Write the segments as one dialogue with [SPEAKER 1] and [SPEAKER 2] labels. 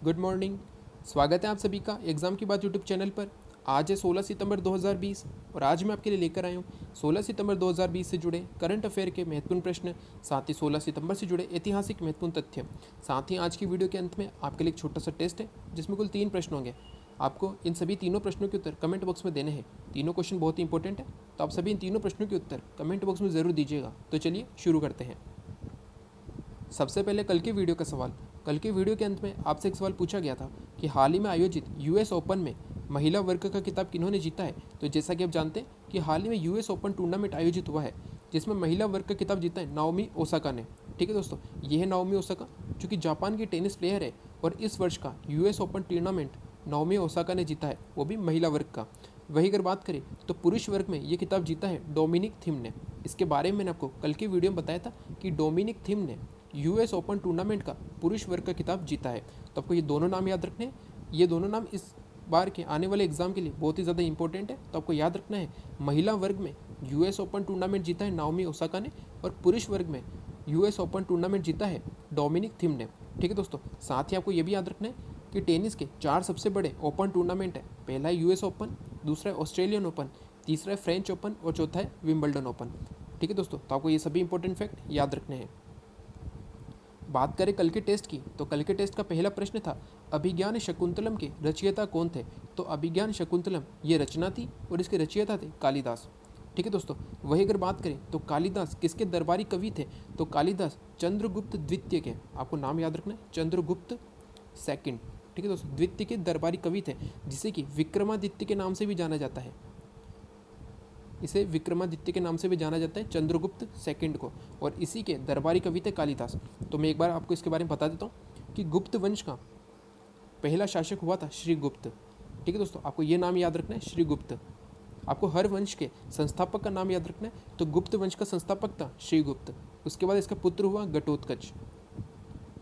[SPEAKER 1] Good morning. स्वागत है आप सभी का एग्ज़ाम की बात यूट्यूब चैनल पर। आज है 16 सितंबर 2020 और आज मैं आपके लिए लेकर आया हूँ 16 सितंबर 2020 से जुड़े करंट अफेयर के महत्वपूर्ण प्रश्न, साथ ही 16 सितंबर से जुड़े ऐतिहासिक महत्वपूर्ण तथ्य। साथ ही आज की वीडियो के अंत में आपके लिए एक छोटा सा टेस्ट है जिसमें कुल 3 प्रश्न होंगे। आपको इन सभी तीनों प्रश्नों के उत्तर कमेंट बॉक्स में देने हैं। तीनों क्वेश्चन बहुत ही इंपॉर्टेंट है, तो आप सभी इन तीनों प्रश्नों के उत्तर कमेंट बॉक्स में ज़रूर दीजिएगा। तो चलिए शुरू करते हैं। सबसे पहले कल के वीडियो का सवाल। कल के वीडियो के अंत में आपसे एक सवाल पूछा गया था कि हाल ही में आयोजित यूएस ओपन में महिला वर्ग का खिताब किन्होंने जीता है। तो जैसा कि आप जानते हैं कि हाल ही में यूएस ओपन टूर्नामेंट आयोजित हुआ है जिसमें महिला वर्ग का खिताब जीता है नाओमी ओसाका ने। ठीक है दोस्तों, ये है नाओमी ओसाका जो कि जापान की टेनिस प्लेयर है और इस वर्ष का US open tournament Naomi Osaka ने जीता है, वो भी महिला वर्ग का। वही अगर बात करें तो पुरुष वर्ग में ये खिताब जीता है डोमिनिक थीम ने। इसके बारे में मैंने आपको कल की वीडियो में बताया था कि डोमिनिक थीम ने यूएस ओपन टूर्नामेंट का पुरुष वर्ग का खिताब जीता है। तो आपको ये दोनों नाम याद रखने हैं। ये दोनों नाम इस बार के आने वाले एग्जाम के लिए बहुत ही ज़्यादा इंपॉर्टेंट है, तो आपको याद रखना है। महिला वर्ग में यूएस ओपन टूर्नामेंट जीता है नाओमी ओसाका ने और पुरुष वर्ग में यूएस ओपन टूर्नामेंट जीता है डोमिनिक थीम ने। ठीक है दोस्तों, साथ ही आपको ये भी याद रखना है कि टेनिस के 4 सबसे बड़े ओपन टूर्नामेंट है। पहला है यूएस ओपन, दूसरा है ऑस्ट्रेलियन ओपन, तीसरा है फ्रेंच ओपन और चौथा है विंबलडन ओपन। ठीक है दोस्तों, तो आपको ये सभी इंपॉर्टेंट फैक्ट याद रखने हैं। बात करें कल के टेस्ट की, तो कल के टेस्ट का पहला प्रश्न था अभिज्ञान शकुंतलम के रचयिता कौन थे। तो अभिज्ञान शकुंतलम ये रचना थी और इसके रचयिता थे कालिदास। ठीक है दोस्तों, वही अगर बात करें तो कालिदास किसके दरबारी कवि थे। तो कालिदास चंद्रगुप्त द्वितीय के, आपको नाम याद रखना है, चंद्रगुप्त सेकंड। ठीक है दोस्तों, द्वितीय के दरबारी कवि थे जिसे कि विक्रमादित्य के नाम से भी जाना जाता है। इसे विक्रमादित्य के नाम से भी जाना जाता है, चंद्रगुप्त सेकंड को, और इसी के दरबारी कवि थे कालिदास। तो मैं एक बार आपको इसके बारे में बता देता हूँ कि गुप्त वंश का पहला शासक हुआ था श्रीगुप्त। ठीक है दोस्तों, आपको ये नाम याद रखना है, श्रीगुप्त। आपको हर वंश के संस्थापक का नाम याद रखना है। तो गुप्त वंश का संस्थापक था श्रीगुप्त, उसके बाद इसका पुत्र हुआ घटोत्कच।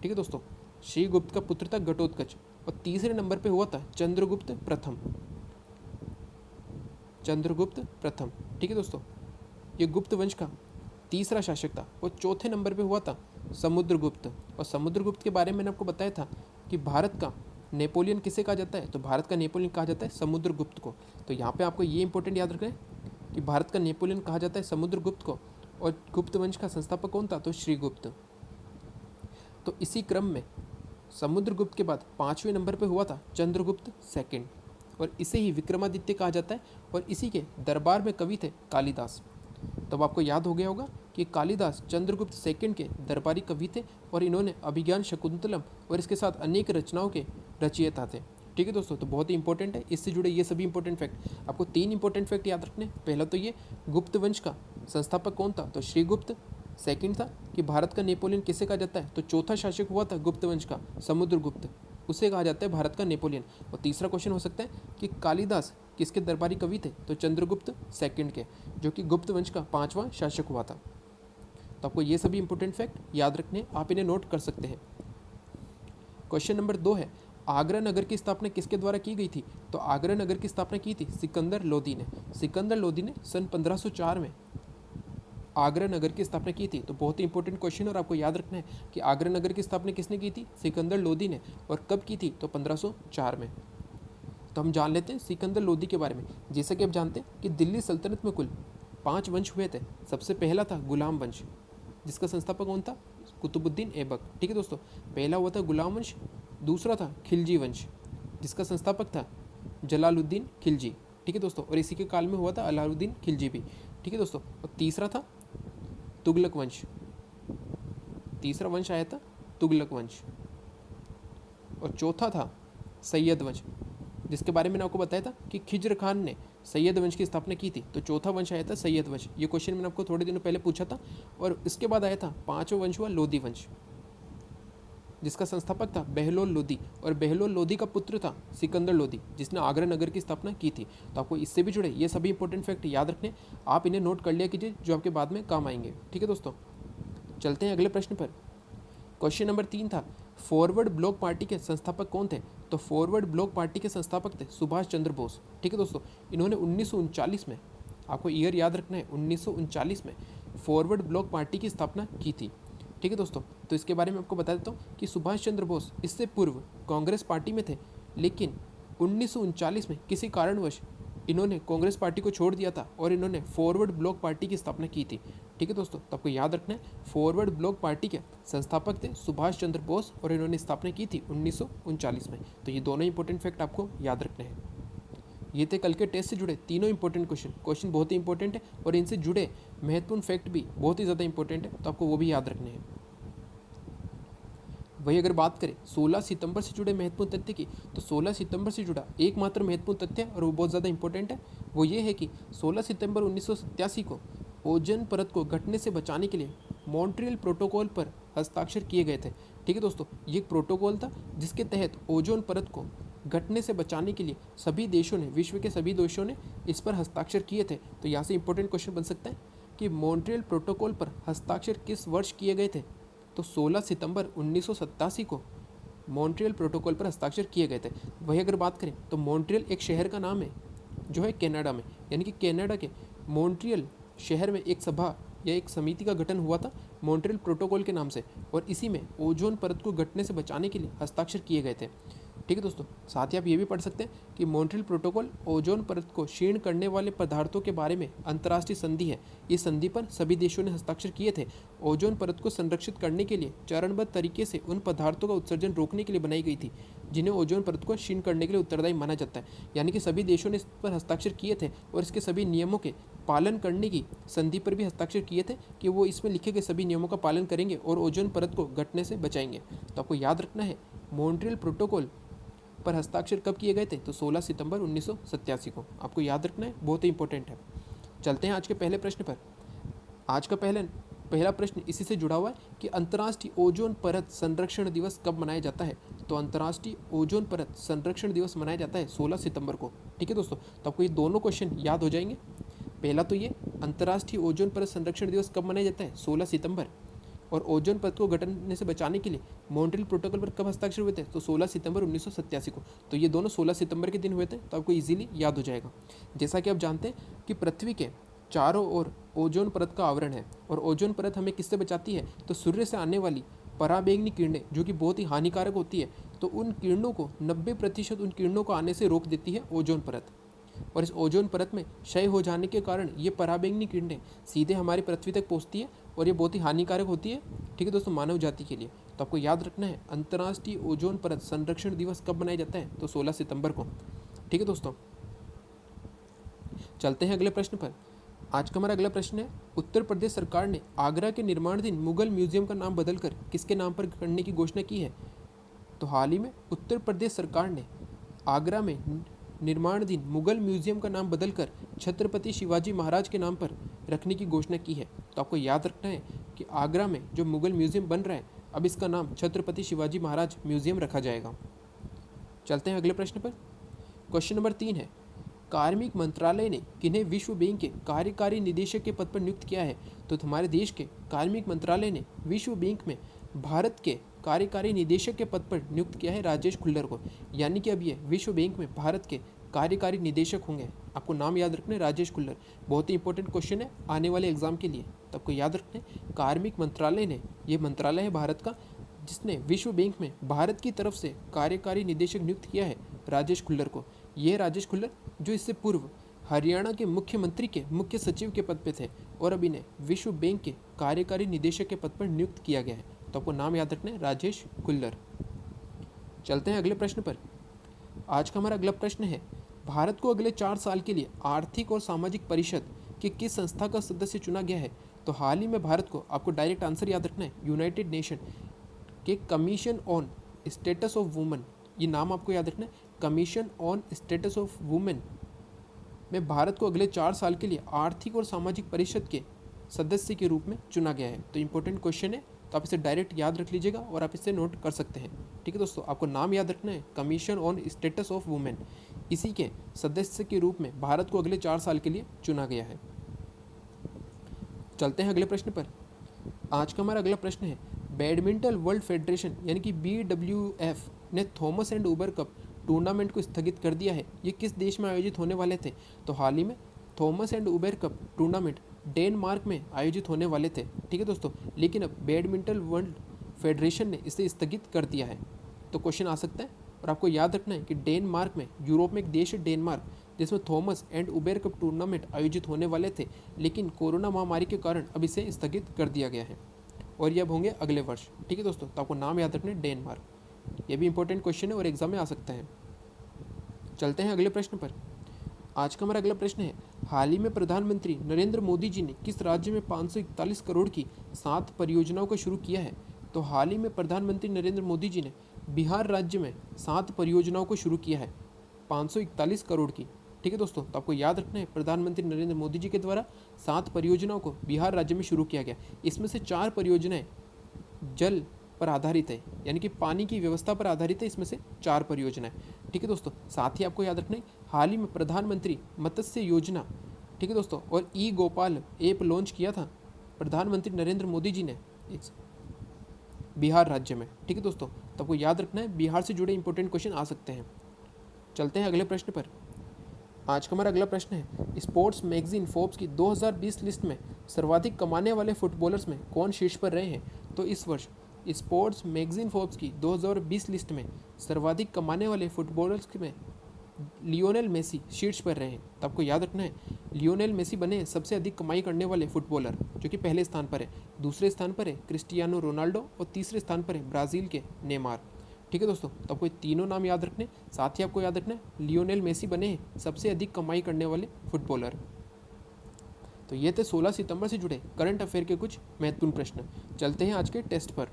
[SPEAKER 1] ठीक है दोस्तों, श्रीगुप्त का पुत्र था घटोत्कच और तीसरे नंबर पे हुआ था चंद्रगुप्त प्रथम। चंद्रगुप्त प्रथम। ठीक है दोस्तों, ये गुप्त वंश का तीसरा शासक था और चौथे नंबर पे हुआ था समुद्रगुप्त। और समुद्रगुप्त के बारे में मैंने आपको बताया था कि भारत का नेपोलियन किसे कहा जाता है। तो भारत का नेपोलियन कहा जाता है समुद्रगुप्त को। तो यहाँ पे आपको ये इंपॉर्टेंट याद रखना है कि भारत का नेपोलियन कहा जाता है समुद्रगुप्त को और गुप्त वंश का संस्थापक कौन था, तो श्रीगुप्त। तो इसी क्रम में समुद्रगुप्त के बाद 5वें नंबर पे हुआ था चंद्रगुप्त सेकंड और इसे ही विक्रमादित्य कहा जाता है और इसी के दरबार में कवि थे कालिदास। तब आपको याद हो गया होगा कि कालिदास चंद्रगुप्त सेकंड के दरबारी कवि थे और इन्होंने अभिज्ञान शकुंतलम और इसके साथ अनेक रचनाओं के रचयिता थे। ठीक है दोस्तों, तो बहुत ही इंपॉर्टेंट है, इससे जुड़े ये सभी इंपॉर्टेंट फैक्ट। आपको 3 इंपॉर्टेंट फैक्ट याद रखने। पहला तो ये गुप्त वंश का संस्थापक कौन था, तो श्रीगुप्त। सेकंड था कि भारत का नेपोलियन किसे कहा जाता है, तो चौथा शासक हुआ था गुप्त वंश का समुद्रगुप्त, उसे कहा जाता है भारत का नेपोलियन। और तीसरा क्वेश्चन हो सकता है कि कालिदास किसके दरबारी कवि थे, तो चंद्रगुप्त सेकंड के, जो कि गुप्त वंश का 5वां शासक हुआ था। तो आपको ये सभी इंपॉर्टेंट फैक्ट याद रखने, आप इन्हें नोट कर सकते हैं। क्वेश्चन नंबर 2 है आगरा नगर की स्थापना किसके द्वारा की गई थी। तो आगरा नगर की स्थापना की थी सिकंदर लोदी ने। सिकंदर लोदी ने सन 1504 में आगरा नगर की स्थापना की थी। तो बहुत ही इंपॉर्टेंट क्वेश्चन और आपको याद रखना है कि आगरा नगर की स्थापना किसने की थी, सिकंदर लोदी ने। और कब की थी, तो 1504 में। तो हम जान लेते हैं सिकंदर लोदी के बारे में। जैसा कि आप जानते हैं कि दिल्ली सल्तनत में कुल 5 वंश हुए थे। सबसे पहला था गुलाम वंश जिसका संस्थापक कौन था, कुतुबुद्दीन ऐबक। ठीक है दोस्तों, पहला हुआ था गुलाम वंश। दूसरा था खिलजी वंश जिसका संस्थापक था जलालुद्दीन खिलजी। ठीक है दोस्तों, और इसी के काल में हुआ था अलाउद्दीन खिलजी भी। ठीक है दोस्तों, और तीसरा था तुगलक वंश। तीसरा वंश आया था तुगलक वंश। और चौथा था सैयद वंश जिसके बारे में मैंने आपको बताया था कि खिज्र खान ने सैयद वंश की स्थापना की थी। तो चौथा वंश आया था सैयद वंश। ये क्वेश्चन मैंने आपको थोड़े दिनों पहले पूछा था। और इसके बाद आया था 5वां वंश हुआ लोधी वंश जिसका संस्थापक था बहलोल लोधी। और बहलोल लोधी का पुत्र था सिकंदर लोधी जिसने आगरा नगर की स्थापना की थी। तो आपको इससे भी जुड़े ये सभी इंपॉर्टेंट फैक्ट याद रखने, आप इन्हें नोट कर लिया कीजिए जो आपके बाद में काम आएंगे। ठीक है दोस्तों, चलते हैं अगले प्रश्न पर। क्वेश्चन नंबर 3 था फॉरवर्ड ब्लॉक पार्टी के संस्थापक कौन थे। तो फॉरवर्ड ब्लॉक पार्टी के संस्थापक थे सुभाष चंद्र बोस। ठीक है दोस्तों, इन्होंने 1939 में, आपको ईयर याद रखना है, 1939 में फॉरवर्ड ब्लॉक पार्टी की स्थापना की थी। ठीक है दोस्तों, तो इसके बारे में आपको बता देता हूँ कि सुभाष चंद्र बोस इससे पूर्व कांग्रेस पार्टी में थे, लेकिन 1939 में किसी कारणवश इन्होंने कांग्रेस पार्टी को छोड़ दिया था और इन्होंने फॉरवर्ड ब्लॉक पार्टी की स्थापना की थी। ठीक है दोस्तों, तो आपको याद रखना है फॉरवर्ड ब्लॉक पार्टी के संस्थापक थे सुभाष चंद्र बोस और इन्होंने स्थापना की थी 1939 में। तो ये दोनों इंपॉर्टेंट फैक्ट आपको याद रखने हैं। ये थे कल के टेस्ट से जुड़े तीनों इंपॉर्टेंट क्वेश्चन बहुत ही इंपॉर्टेंट है और इनसे जुड़े महत्वपूर्ण फैक्ट भी बहुत ही ज़्यादा इंपॉर्टेंट है, तो आपको वो भी याद रखने हैं। वही अगर बात करें 16 सितंबर से जुड़े महत्वपूर्ण तथ्य की, तो 16 सितंबर से जुड़ा एकमात्र महत्वपूर्ण तथ्य और वो बहुत ज़्यादा इंपॉर्टेंट है, वो ये है कि 16 सितंबर 1987 को ओजोन परत को घटने से बचाने के लिए मॉन्ट्रियल प्रोटोकॉल पर हस्ताक्षर किए गए थे। ठीक है दोस्तों, ये एक प्रोटोकॉल था जिसके तहत ओजोन परत को घटने से बचाने के लिए सभी देशों ने, विश्व के सभी देशों ने इस पर हस्ताक्षर किए थे। तो यहाँ से इंपॉर्टेंट क्वेश्चन बन सकता है कि मॉन्ट्रियल प्रोटोकॉल पर हस्ताक्षर किस वर्ष किए गए थे, तो 16 सितंबर 1987 को मॉन्ट्रियल प्रोटोकॉल पर हस्ताक्षर किए गए थे। वही अगर बात करें तो मॉन्ट्रियल एक शहर का नाम है जो है कनाडा में, यानी कि कनाडा के मॉन्ट्रियल शहर में एक सभा या एक समिति का गठन हुआ था मॉन्ट्रियल प्रोटोकॉल के नाम से, और इसी में ओजोन परत को घटने से बचाने के लिए हस्ताक्षर किए गए थे। ठीक है दोस्तों, साथ ही आप ये भी पढ़ सकते हैं कि मॉन्ट्रियल प्रोटोकॉल ओजोन परत को क्षीण करने वाले पदार्थों के बारे में अंतर्राष्ट्रीय संधि है। इस संधि पर सभी देशों ने हस्ताक्षर किए थे। ओजोन परत को संरक्षित करने के लिए चरणबद्ध तरीके से उन पदार्थों का उत्सर्जन रोकने के लिए बनाई गई थी जिन्हें ओजोन परत को क्षीण करने के लिए उत्तरदायी माना जाता है। यानी कि सभी देशों ने इस पर हस्ताक्षर किए थे और इसके सभी नियमों के पालन करने की संधि पर भी हस्ताक्षर किए थे कि वो इसमें लिखे गए सभी नियमों का पालन करेंगे और ओजोन परत को घटने से बचाएंगे। तो आपको याद रखना है मॉन्ट्रियल प्रोटोकॉल पर हस्ताक्षर कब किए गए थे, तो 16 सितंबर 1987 को। आपको याद रखना है, बहुत ही इंपॉर्टेंट है। चलते हैं आज के पहले प्रश्न पर। आज का पहला प्रश्न इसी से जुड़ा हुआ है कि अंतर्राष्ट्रीय ओजोन परत संरक्षण दिवस कब मनाया जाता है। तो अंतर्राष्ट्रीय ओजोन परत संरक्षण दिवस मनाया जाता है 16 सितंबर को। ठीक है दोस्तों, तो आपको ये दोनों क्वेश्चन याद हो जाएंगे। पहला तो ये अंतर्राष्ट्रीय ओजोन परत संरक्षण दिवस कब मनाया जाता है, 16 सितंबर, और ओजोन परत को घटने से बचाने के लिए मॉन्ट्रियल प्रोटोकॉल पर कब हस्ताक्षर हुए थे, तो 16 सितंबर 1987 को। तो ये दोनों 16 सितंबर के दिन हुए थे, तो आपको इजीली याद हो जाएगा। जैसा कि आप जानते हैं कि पृथ्वी के चारों ओर ओजोन परत का आवरण है और ओजोन परत हमें किससे बचाती है, तो सूर्य से आने वाली पराबैंगनी किरणें जो कि बहुत ही हानिकारक होती है, तो उन किरणों को 90% उन किरणों को आने से रोक देती है ओजोन परत। और इस ओजोन परत में क्षय हो जाने के कारण ये पराबैंगनी किरणें सीधे हमारी पृथ्वी तक पहुंचती है और ये बहुत ही हानिकारक होती है। ठीक है दोस्तों, मानव जाति के लिए। तो आपको याद रखना है अंतर्राष्ट्रीय ओजोन परत संरक्षण दिवस कब मनाया जाता है, तो 16 सितंबर को। ठीक है दोस्तों, चलते हैं अगले प्रश्न पर। आज का हमारा अगला प्रश्न है, उत्तर प्रदेश सरकार ने आगरा के निर्माणाधीन मुगल म्यूजियम का नाम बदलकर किसके नाम पर करने की घोषणा की है। तो हाल ही में उत्तर प्रदेश सरकार ने आगरा में निर्माणाधीन मुगल म्यूजियम का नाम बदलकर छत्रपति शिवाजी महाराज के नाम पर रखने की घोषणा की है। तो आपको याद रखना है कि आगरा में जो मुगल म्यूजियम बन रहा है, अब इसका नाम छत्रपति शिवाजी महाराज म्यूजियम रखा जाएगा। चलते हैं अगले प्रश्न पर। क्वेश्चन नंबर 3 है, कार्मिक मंत्रालय ने किन्हें विश्व बैंक के कार्यकारी निदेशक के पद पर नियुक्त किया है। तो हमारे देश के कार्मिक मंत्रालय ने विश्व बैंक में भारत के कार्यकारी निदेशक के पद पर नियुक्त किया है राजेश खुल्लर को। यानी कि अब ये विश्व बैंक में भारत के कार्यकारी निदेशक होंगे। आपको नाम याद रखना है, राजेश खुल्लर। बहुत ही इंपॉर्टेंट क्वेश्चन है आने वाले एग्जाम के लिए, तो आपको याद रखना है कार्मिक मंत्रालय ने, ये मंत्रालय है भारत का जिसने विश्व बैंक में भारत की तरफ से कार्यकारी निदेशक नियुक्त किया है राजेश खुल्लर को। ये राजेश खुल्लर जो इससे पूर्व हरियाणा के मुख्यमंत्री के मुख्य सचिव के पद पे थे और अब इन्हें विश्व बैंक के कार्यकारी निदेशक के पद पर नियुक्त किया गया है। तो आपको नाम याद रखना है, राजेश खुल्लर। चलते हैं अगले प्रश्न पर। आज का हमारा अगला प्रश्न है, भारत को अगले 4 साल के लिए आर्थिक और सामाजिक परिषद की किस संस्था का सदस्य चुना गया है। तो हाल ही में भारत को, आपको डायरेक्ट आंसर याद रखना है, यूनाइटेड नेशन के commission on status of women, ये नाम आपको याद रखना है, commission on status of women में भारत को अगले 4 साल के लिए आर्थिक और सामाजिक परिषद के सदस्य के रूप में चुना गया है। तो इंपॉर्टेंट क्वेश्चन है, तो आप इसे डायरेक्ट याद रख लीजिएगा और आप इसे नोट कर सकते हैं। ठीक है दोस्तों, आपको नाम याद रखना है, commission on status of women, इसी के सदस्य के रूप में भारत को अगले 4 साल के लिए चुना गया है। चलते हैं अगले प्रश्न पर। आज का हमारा अगला प्रश्न है, बैडमिंटन वर्ल्ड फेडरेशन यानी कि BWF ने Thomas and Uber cup tournament को स्थगित कर दिया है। ये किस देश में आयोजित होने वाले थे। तो हाल ही में Thomas and Uber cup tournament Denmark में आयोजित होने वाले थे, ठीक है दोस्तों, लेकिन अब बैडमिंटन वर्ल्ड फेडरेशन ने इसे स्थगित कर दिया है। तो क्वेश्चन आ सकता है, और आपको याद रखना है कि डेनमार्क में, यूरोप में एक देश है डेनमार्क, जिसमें Thomas and Uber cup tournament आयोजित होने वाले थे, लेकिन कोरोना महामारी के कारण अब इसे स्थगित कर दिया गया है और ये अब होंगे अगले वर्ष, ठीक है दोस्तों। तो आपको नाम याद रखना है डेनमार्क। ये भी इंपॉर्टेंट क्वेश्चन है और एग्जाम में आ सकता है। चलते हैं अगले प्रश्न पर। आज का हमारा अगला प्रश्न है, हाल ही में प्रधानमंत्री नरेंद्र मोदी जी ने किस राज्य में 541 करोड़ की 7 परियोजनाओं को शुरू किया है? तो हाल ही में प्रधानमंत्री नरेंद्र मोदी जी ने बिहार राज्य में 7 परियोजनाओं को शुरू किया है 541 करोड़ की, ठीक है दोस्तों। तो आपको याद रखना है, प्रधानमंत्री नरेंद्र मोदी जी के द्वारा 7 परियोजनाओं को बिहार राज्य में शुरू किया गया। इसमें से 4 परियोजनाएं जल पर आधारित है, यानी कि पानी की व्यवस्था पर आधारित है, इसमें से 4 परियोजनाएं, ठीक है दोस्तों। साथ ही आपको याद रखना है, हाल ही में प्रधानमंत्री मत्स्य योजना, ठीक है दोस्तों, और ई गोपाल ऐप लॉन्च किया था प्रधानमंत्री नरेंद्र मोदी जी ने इस बिहार राज्य में, ठीक है दोस्तों। तो आपको याद रखना है, बिहार से जुड़े इंपॉर्टेंट क्वेश्चन आ सकते हैं। चलते हैं अगले प्रश्न पर। आज का हमारा अगला प्रश्न है, स्पोर्ट्स मैगजीन फोर्ब्स की 2020 लिस्ट में सर्वाधिक कमाने वाले फुटबॉलर्स में कौन शीर्ष पर रहे हैं? तो इस वर्ष स्पोर्ट्स मैगजीन फोर्ब्स की 2020 लिस्ट में सर्वाधिक कमाने वाले फुटबॉलर्स में लियोनेल मेसी शीर्ष पर रहे हैं। तो आपको याद रखना है, लियोनेल मेसी बने सबसे अधिक कमाई करने वाले फुटबॉलर, जो कि पहले स्थान पर है। दूसरे स्थान पर है क्रिस्टियानो रोनाल्डो और तीसरे स्थान पर है ब्राज़ील के नेमार, ठीक है दोस्तों। तो आपको तीनों नाम याद रखने, साथ ही आपको याद रखना है लियोनेल मेसी बने हैं सबसे अधिक कमाई करने वाले फुटबॉलर। तो ये थे 16 सितंबर से जुड़े करंट अफेयर के कुछ महत्वपूर्ण प्रश्न। चलते हैं आज के टेस्ट पर।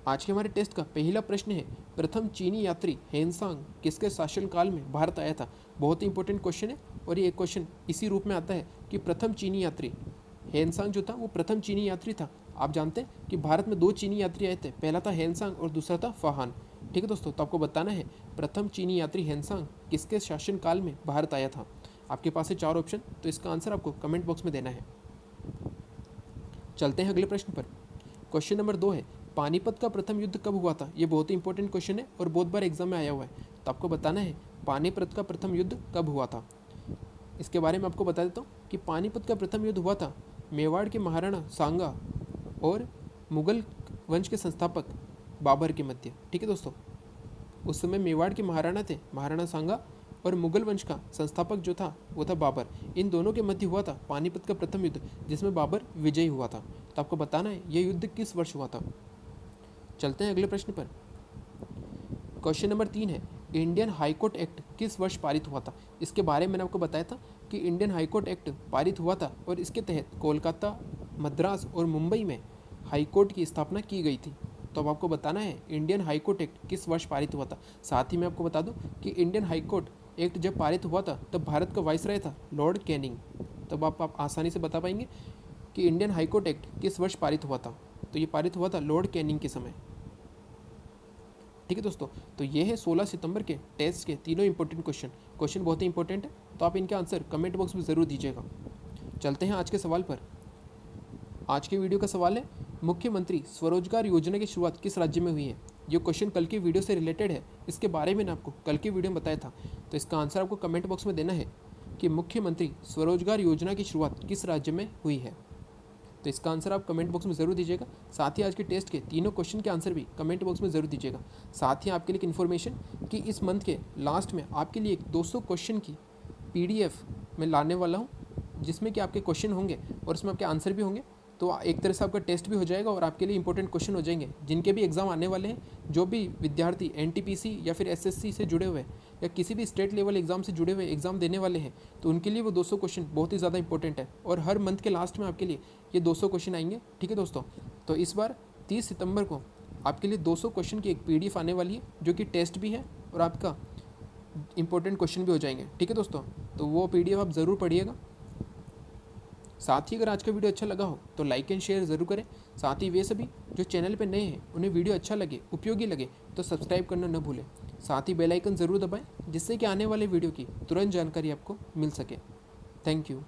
[SPEAKER 1] आज के हमारे टेस्ट का पहला प्रश्न है, प्रथम चीनी यात्री हेनसांग किसके शासनकाल में भारत आया था? बहुत ही इंपॉर्टेंट क्वेश्चन है और ये क्वेश्चन इसी रूप में आता है कि प्रथम चीनी यात्री हेनसांग जो था वो प्रथम चीनी यात्री था। आप जानते हैं कि भारत में 2 चीनी यात्री आए थे, पहला था हेनसांग और दूसरा था फाहान, ठीक है दोस्तों। तो आपको बताना है प्रथम चीनी यात्री हेनसांग किसके शासनकाल में भारत आया था। आपके पास है 4 ऑप्शन, तो इसका आंसर आपको कमेंट बॉक्स में देना है। चलते हैं अगले प्रश्न पर। क्वेश्चन नंबर 2 है, पानीपत का प्रथम युद्ध कब हुआ था? ये बहुत ही इंपॉर्टेंट क्वेश्चन है और बहुत बार एग्जाम में आया हुआ है। तो आपको बताना है पानीपत का प्रथम युद्ध कब हुआ था। इसके बारे में आपको बता देता हूँ कि पानीपत का प्रथम युद्ध हुआ था मेवाड़ के महाराणा सांगा और मुगल वंश के संस्थापक बाबर के मध्य, ठीक है दोस्तों। उस समय मेवाड़ के महाराणा थे महाराणा सांगा और मुगल वंश का संस्थापक जो था वो था बाबर। इन दोनों के मध्य हुआ था पानीपत का प्रथम युद्ध, जिसमें बाबर विजयी हुआ था। तो आपको बताना है यह युद्ध किस वर्ष हुआ था। चलते हैं अगले प्रश्न पर। क्वेश्चन नंबर 3 है, इंडियन हाईकोर्ट एक्ट किस वर्ष पारित हुआ था? इसके बारे में मैंने आपको बताया था कि इंडियन हाईकोर्ट एक्ट पारित हुआ था और इसके तहत कोलकाता, मद्रास और मुंबई में हाईकोर्ट की स्थापना की गई थी। तो अब आपको बताना है इंडियन हाईकोर्ट एक्ट किस वर्ष पारित हुआ था। साथ ही मैं आपको बता दूं कि इंडियन हाईकोर्ट एक्ट जब पारित हुआ था तब भारत का वाइसराय था लॉर्ड कैनिंग। तब आप आसानी से बता पाएंगे कि इंडियन हाईकोर्ट एक्ट किस वर्ष पारित हुआ था। तो ये पारित हुआ था लॉर्ड कैनिंग के समय, ठीक है दोस्तों। तो ये है 16 सितंबर के टेस्ट के तीनों इंपॉर्टेंट क्वेश्चन बहुत ही इंपॉर्टेंट है, तो आप इनके आंसर कमेंट बॉक्स में ज़रूर दीजिएगा। चलते हैं आज के सवाल पर। आज के वीडियो का सवाल है, मुख्यमंत्री स्वरोजगार योजना की शुरुआत किस राज्य में हुई है? ये क्वेश्चन कल की वीडियो से रिलेटेड है, इसके बारे में आपको कल की वीडियो में बताया था। तो इसका आंसर आपको कमेंट बॉक्स में देना है कि मुख्यमंत्री स्वरोजगार योजना की शुरुआत किस राज्य में हुई है। तो इसका आंसर आप कमेंट बॉक्स में ज़रूर दीजिएगा। साथ ही आज के टेस्ट के तीनों क्वेश्चन के आंसर भी कमेंट बॉक्स में ज़रूर दीजिएगा। साथ ही आपके लिए एक इन्फॉर्मेशन कि इस मंथ के लास्ट में आपके लिए एक 200 क्वेश्चन की PDF में लाने वाला हूँ, जिसमें कि आपके क्वेश्चन होंगे और उसमें आपके आंसर भी होंगे। तो एक तरह से आपका टेस्ट भी हो जाएगा और आपके लिए इंपॉर्टेंट क्वेश्चन हो जाएंगे, जिनके भी एग्जाम आने वाले हैं। जो भी विद्यार्थी NTPC या फिर SSC से जुड़े हुए या किसी भी स्टेट लेवल एग्जाम से जुड़े हुए एग्जाम देने वाले हैं, तो उनके लिए वो 200 क्वेश्चन बहुत ही ज़्यादा इंपॉर्टेंट है और हर मंथ के लास्ट में आपके लिए ये 200 क्वेश्चन आएंगे, ठीक है दोस्तों। तो इस बार 30 सितंबर को आपके लिए 200 क्वेश्चन की एक PDF आने वाली है, जो कि टेस्ट भी है और आपका इंपॉर्टेंट क्वेश्चन भी हो जाएंगे, ठीक है दोस्तों। तो वो PDF आप ज़रूर पढ़िएगा। साथ ही अगर आज का वीडियो अच्छा लगा हो तो लाइक एंड शेयर ज़रूर करें। साथ ही वे सभी जो चैनल पर नए हैं उन्हें वीडियो अच्छा लगे, उपयोगी लगे तो सब्सक्राइब करना न भूलें। साथ ही बेल आइकन ज़रूर दबाएं, जिससे कि आने वाले वीडियो की तुरंत जानकारी आपको मिल सके। Thank you.